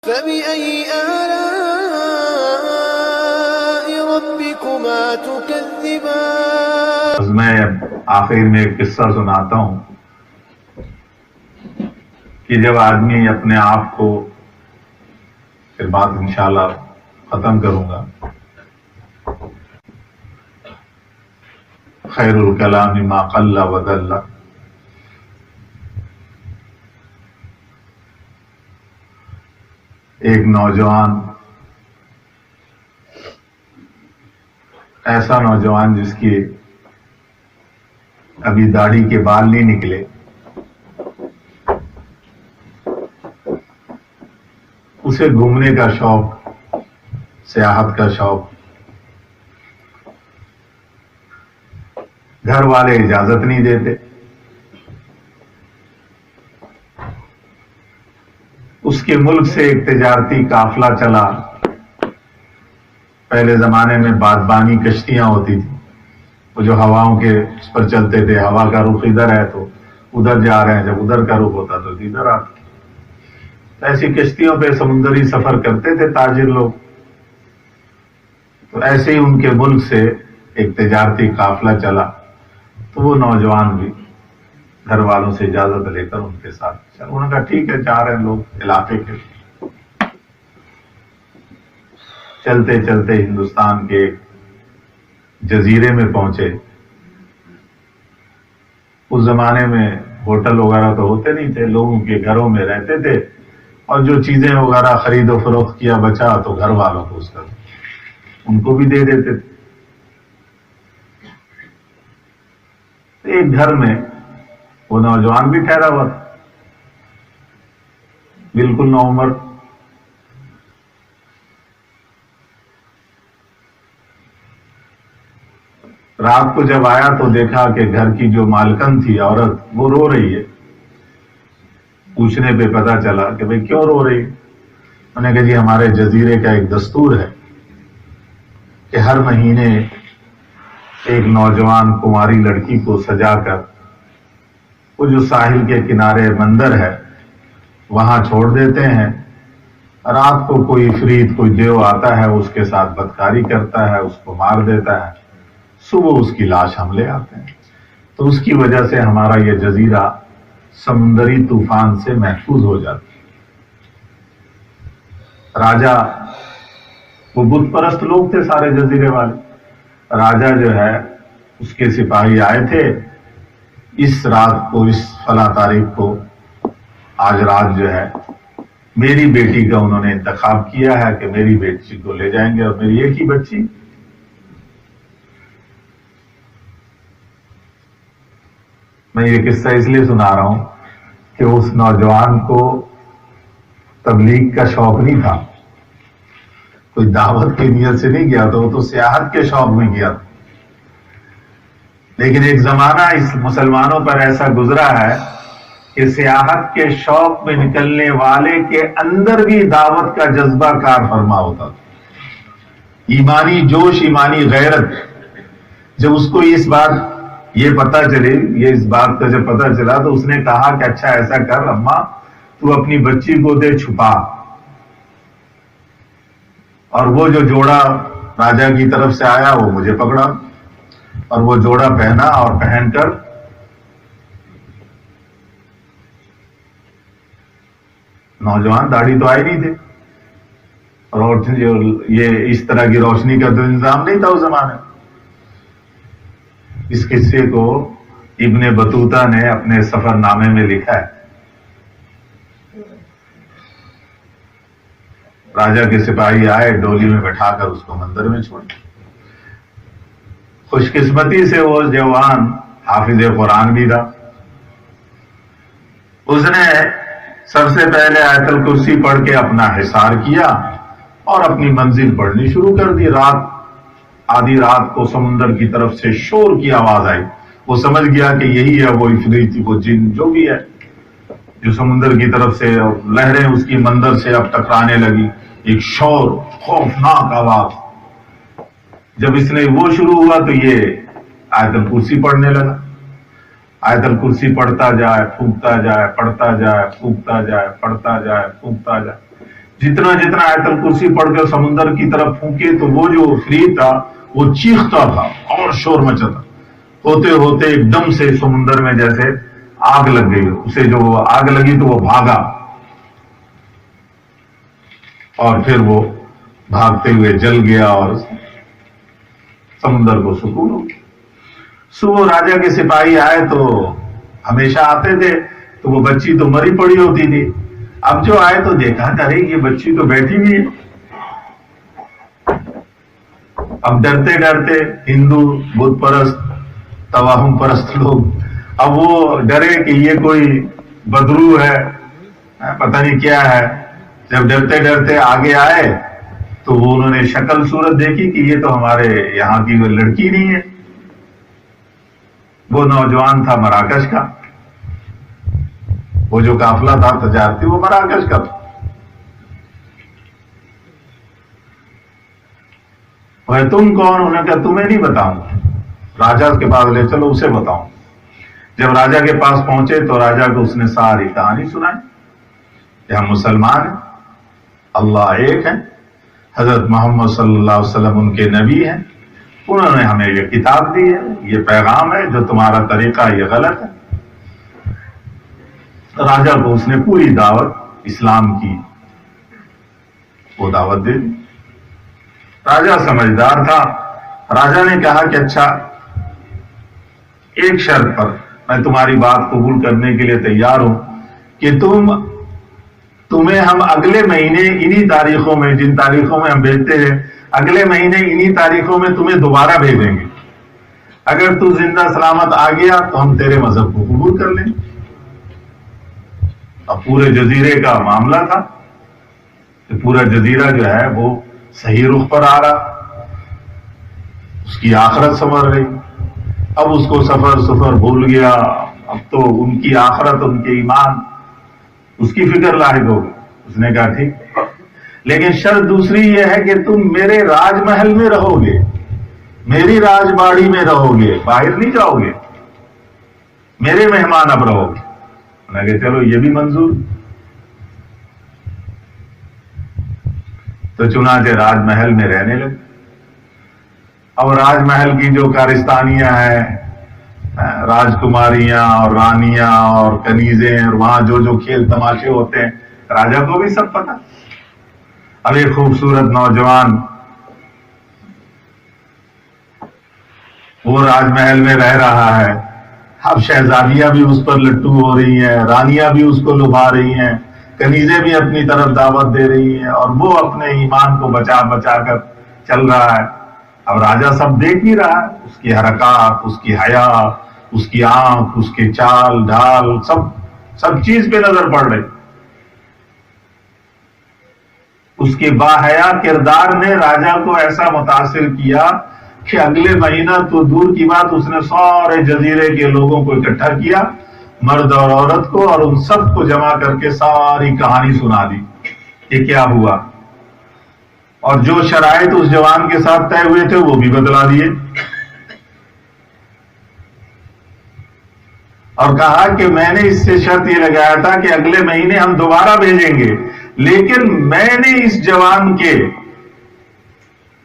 فبأي آلاء ربكما تكذبان. میں آخر میں ایک قصہ سناتا ہوں کہ جب آدمی اپنے آپ کو، پھر بات انشاءاللہ ختم کروں گا، خیر الکلام ما قل ودل. ایک نوجوان، ایسا نوجوان جس کی ابھی داڑھی کے بال نہیں نکلے، اسے گھومنے کا شوق، سیاحت کا شوق. گھر والے اجازت نہیں دیتے. اس کے ملک سے ایک تجارتی قافلہ چلا. پہلے زمانے میں بادبانی کشتیاں ہوتی تھی، وہ جو ہواؤں کے اس پر چلتے تھے. ہوا کا رخ ادھر ہے تو ادھر جا رہے ہیں، جب ادھر کا رخ ہوتا تو ادھر آتے. ایسی کشتیوں پہ سمندری سفر کرتے تھے تاجر لوگ. تو ایسے ہی ان کے ملک سے ایک تجارتی قافلہ چلا، تو وہ نوجوان بھی گھر والوں سے اجازت لے کر ان کے ساتھ چل. انہوں نے کہا ٹھیک ہے، جا رہے ہیں لوگ علاقے کے. چلتے چلتے ہندوستان کے ایک جزیرے میں پہنچے. اس زمانے میں ہوٹل وغیرہ تو ہوتے نہیں تھے، لوگوں کے گھروں میں رہتے تھے، اور جو چیزیں وغیرہ خرید و فروخت کیا بچا تو گھر والوں کو اس کا ان کو بھی دے دیتے تھے. ایک گھر میں وہ نوجوان بھی ٹھہرا ہوا تھا، بالکل نوعمر. رات کو جب آیا تو دیکھا کہ گھر کی جو مالکن تھی عورت، وہ رو رہی ہے. پوچھنے پہ پتا چلا کہ بھئی کیوں رو رہی؟ انہوں نے کہا جی ہمارے جزیرے کا ایک دستور ہے کہ ہر مہینے ایک نوجوان کماری لڑکی کو سجا کر وہ جو ساحل کے کنارے مندر ہے وہاں چھوڑ دیتے ہیں. رات کو کوئی عفریت، کوئی دیو آتا ہے، اس کے ساتھ بدکاری کرتا ہے، اس کو مار دیتا ہے. صبح اس کی لاش ہم لے آتے ہیں. تو اس کی وجہ سے ہمارا یہ جزیرہ سمندری طوفان سے محفوظ ہو جاتا ہے. راجا، وہ بت پرست لوگ تھے سارے جزیرے والے. راجا جو ہے، اس کے سپاہی آئے تھے. اس رات کو، اس فلاں تاریخ کو، آج رات جو ہے میری بیٹی کا انہوں نے انتخاب کیا ہے کہ میری بیٹی کو لے جائیں گے، اور میری ایک ہی بچی. میں یہ قصہ اس لیے سنا رہا ہوں کہ اس نوجوان کو تبلیغ کا شوق نہیں تھا، کوئی دعوت کی نیت سے نہیں گیا تھا، وہ تو سیاحت کے شوق میں گیا تھا. لیکن ایک زمانہ اس مسلمانوں پر ایسا گزرا ہے کہ سیاحت کے شوق میں نکلنے والے کے اندر بھی دعوت کا جذبہ کار فرما ہوتا تھا. ایمانی جوش، ایمانی غیرت. جب اس کو اس بات کا جب پتہ چلا تو اس نے کہا کہ اچھا ایسا کر اماں، تو اپنی بچی کو دے چھپا. اور وہ جو جوڑا راجا کی طرف سے آیا وہ مجھے پکڑا، اور وہ جوڑا پہنا، اور پہن کر نوجوان، داڑھی تو آئی نہیں تھے، اور یہ اس طرح کی روشنی کا تو انتظام نہیں تھا اس زمانے میں. اس قصے کو ابن بطوطہ نے اپنے سفر نامے میں لکھا ہے. راجا کے سپاہی آئے، ڈولی میں بٹھا کر اس کو مندر میں چھوڑ. خوش قسمتی سے وہ جوان حافظ قرآن بھی تھا. اس نے سب سے پہلے آیت الکرسی پڑھ کے اپنا حصار کیا اور اپنی منزل پڑھنی شروع کر دی. آدھی رات کو سمندر کی طرف سے شور کی آواز آئی. وہ سمجھ گیا کہ یہی ہے وہ عفریت، وہ جن جو بھی ہے، جو سمندر کی طرف سے لہریں اس کی مندر سے اب ٹکرانے لگی. ایک شور، خوفناک آواز. جب اس نے وہ شروع ہوا تو یہ آیت الکرسی پڑھنے لگا. آیت الکرسی پڑھتا جائے، پھونکتا جائے، پڑھتا جائے، پھونکتا جائے، پڑھتا جائے، پھونکتا جائے. جتنا جتنا آیت الکرسی پڑھ کر سمندر کی طرف پھونکے تو وہ جو عفریت تھا وہ چیختا تھا اور شور مچتا، ہوتے ہوتے ایک دم سے سمندر میں جیسے آگ لگ گئی، اسے جو آگ لگی تو وہ بھاگا، اور پھر وہ بھاگتے ہوئے جل گیا اور سمندر کو سکون ہو گیا۔ صبح راجا کے سپاہی آئے تو ہمیشہ آتے تھے تو وہ بچی تو مری پڑی ہوتی تھی، اب جو آئے تو دیکھا کرے یہ بچی تو بیٹھی ہوئی ہے۔ اب ڈرتے ڈرتے ہندو بت پرست توہم پرست لوگ اب وہ ڈرے کہ یہ کوئی بدرو ہے، پتہ نہیں کیا ہے، جب ڈرتے ڈرتے آگے آئے تو وہ انہوں نے شکل صورت دیکھی کہ یہ تو ہمارے یہاں کی وہ لڑکی نہیں ہے، وہ نوجوان تھا مراکش کا، وہ جو قافلہ تھا تجارتی وہ مراکش کا تھا۔ تم کون؟ انہوں نے کہا تمہیں نہیں بتاؤں، راجا کے پاس لے چلو اسے بتاؤں۔ جب راجا کے پاس پہنچے تو راجا کو اس نے ساری کہانی سنائی کہ ہم مسلمان ہیں، اللہ ایک ہے، حضرت محمد صلی اللہ علیہ وسلم ان کے نبی ہیں، انہوں نے ہمیں یہ کتاب دی ہے، یہ پیغام ہے، جو تمہارا طریقہ یہ غلط ہے۔ راجا کو اس نے پوری دعوت اسلام کی وہ دعوت دے دی۔ راجا سمجھدار تھا، راجا نے کہا کہ اچھا ایک شرط پر میں تمہاری بات قبول کرنے کے لیے تیار ہوں کہ تمہیں ہم اگلے مہینے انہی تاریخوں میں، جن تاریخوں میں ہم بھیجتے ہیں، اگلے مہینے انہی تاریخوں میں تمہیں دوبارہ بھیجیں گے، اگر تو زندہ سلامت آ گیا تو ہم تیرے مذہب کو قبول کر لیں۔ اب پورے جزیرے کا معاملہ تھا کہ پورا جزیرہ جو ہے وہ صحیح رخ پر آ رہا، اس کی آخرت سنور رہی، اب اس کو سفر بھول گیا، اب تو ان کی آخرت، ان کے ایمان، اس کی فکر لاحق ہو گئی۔ اس نے کہا ٹھیک، لیکن شرط دوسری یہ ہے کہ تم میرے راج محل میں رہو گے، میری راج باڑی میں رہو گے، باہر نہیں جاؤ گے، میرے مہمان اب رہو گے۔ انہوں نے کہا چلو یہ بھی منظور۔ تو چنانچہ راج محل میں رہنے لگے۔ اب راج محل کی جو کارستانیاں ہیں، راجکماریاں اور رانیاں اور کنیزیں، اور وہاں جو جو کھیل تماشے ہوتے ہیں، راجا کو بھی سب پتا۔ اب ایک خوبصورت نوجوان وہ راج محل میں رہ رہا ہے، اب شہزادیاں بھی اس پر لٹو ہو رہی ہیں، رانیاں بھی اس کو لبھا رہی ہیں، کنیزیں بھی اپنی طرف دعوت دے رہی ہیں، اور وہ اپنے ایمان کو بچا بچا کر چل رہا ہے۔ اب راجا سب دیکھ بھی رہا ہے، اس کی حرکات، اس کی حیا، اس کی آنکھ، اس کے چال ڈھال، سب چیز پہ نظر پڑ رہی۔ اس کے باحیا کردار نے راجا کو ایسا متاثر کیا کہ اگلے مہینہ تو دور کی بات، اس نے سارے جزیرے کے لوگوں کو اکٹھا کیا، مرد اور عورت کو، اور ان سب کو جمع کر کے ساری کہانی سنا دی کہ کیا ہوا، اور جو شرائط اس جوان کے ساتھ طے ہوئے تھے وہ بھی بدلا دیے، اور کہا کہ میں نے اس سے شرط یہ لگایا تھا کہ اگلے مہینے ہم دوبارہ بھیجیں گے، لیکن میں نے اس جوان کے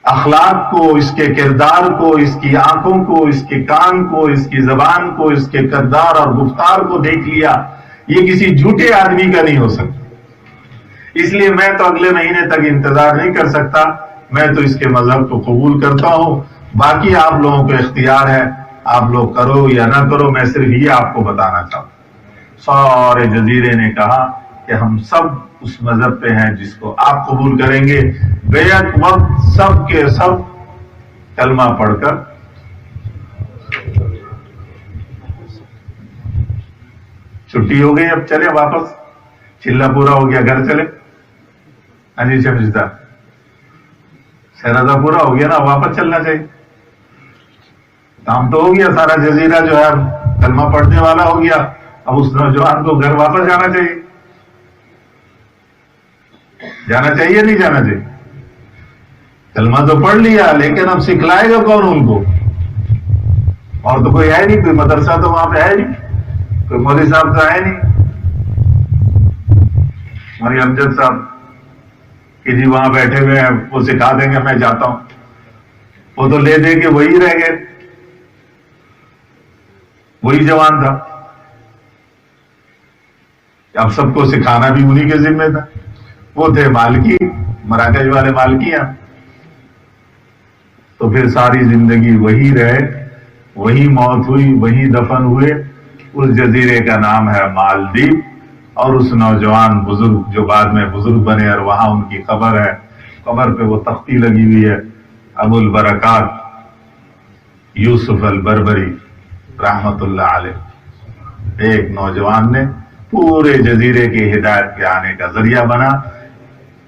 اخلاق کو، اس کے کردار کو، اس کی آنکھوں کو، اس کے کان کو، اس کی زبان کو، اس کے کردار اور گفتار کو دیکھ لیا، یہ کسی جھوٹے آدمی کا نہیں ہو سکتا، اس لیے میں تو اگلے مہینے تک انتظار نہیں کر سکتا، میں تو اس کے مذہب کو قبول کرتا ہوں، باقی آپ لوگوں کو اختیار ہے، آپ لوگ کرو یا نہ کرو، میں صرف یہ آپ کو بتانا چاہتا ہوں۔ سارے جزیرے نے کہا کہ ہم سب اس مذہب پہ ہیں جس کو آپ قبول کریں گے۔ بیعت وقت سب کے سب کلمہ پڑھ کر چھٹی ہو گئی، اب چلے واپس، چلہ پورا ہو گیا، گھر چلے۔ ہاں جی شمشدہ، شہرازہ پورا ہو گیا نا، واپس چلنا چاہیے، کام تو ہو گیا، سارا جزیرہ جو ہے کلمہ پڑھنے والا ہو گیا، اب اس نوجوان کو گھر واپس جانا چاہیے۔ جانا چاہیے نہیں جانا چاہیے؟ کلمہ تو پڑھ لیا، لیکن اب سکھلائے گا کون ان کو؟ اور تو کوئی ہے نہیں، کوئی مدرسہ تو وہاں پہ ہے نہیں، کوئی مولوی صاحب تو ہے نہیں، ہماری امجد صاحب کہ جی وہاں بیٹھے ہوئے ہیں وہ سکھا دیں گے میں جاتا ہوں. وہ تو لے دے کے وہی رہ گئے, وہی جوان تھا. اب سب کو سکھانا بھی انہی کے ذمہ تھا. وہ تھے مالکی, مراکز والے مالکیاں. تو پھر ساری زندگی وہی رہے, وہی موت ہوئی, وہی دفن ہوئے. اس جزیرے کا نام ہے مالدیپ. اور اس نوجوان بزرگ جو بعد میں بزرگ بنے اور وہاں ان کی قبر ہے, قبر پہ وہ تختی لگی ہوئی ہے, ابو البرکات یوسف البربری رحمت اللہ علیہ. ایک نوجوان نے پورے جزیرے کے ہدایت کے آنے کا ذریعہ بنا.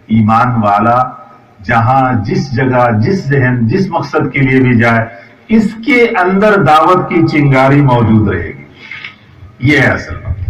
ایمان والا جہاں جس جگہ جس ذہن جس مقصد کے لیے بھی جائے, اس کے اندر دعوت کی چنگاری موجود رہے گی. یہ ہے اصل بات.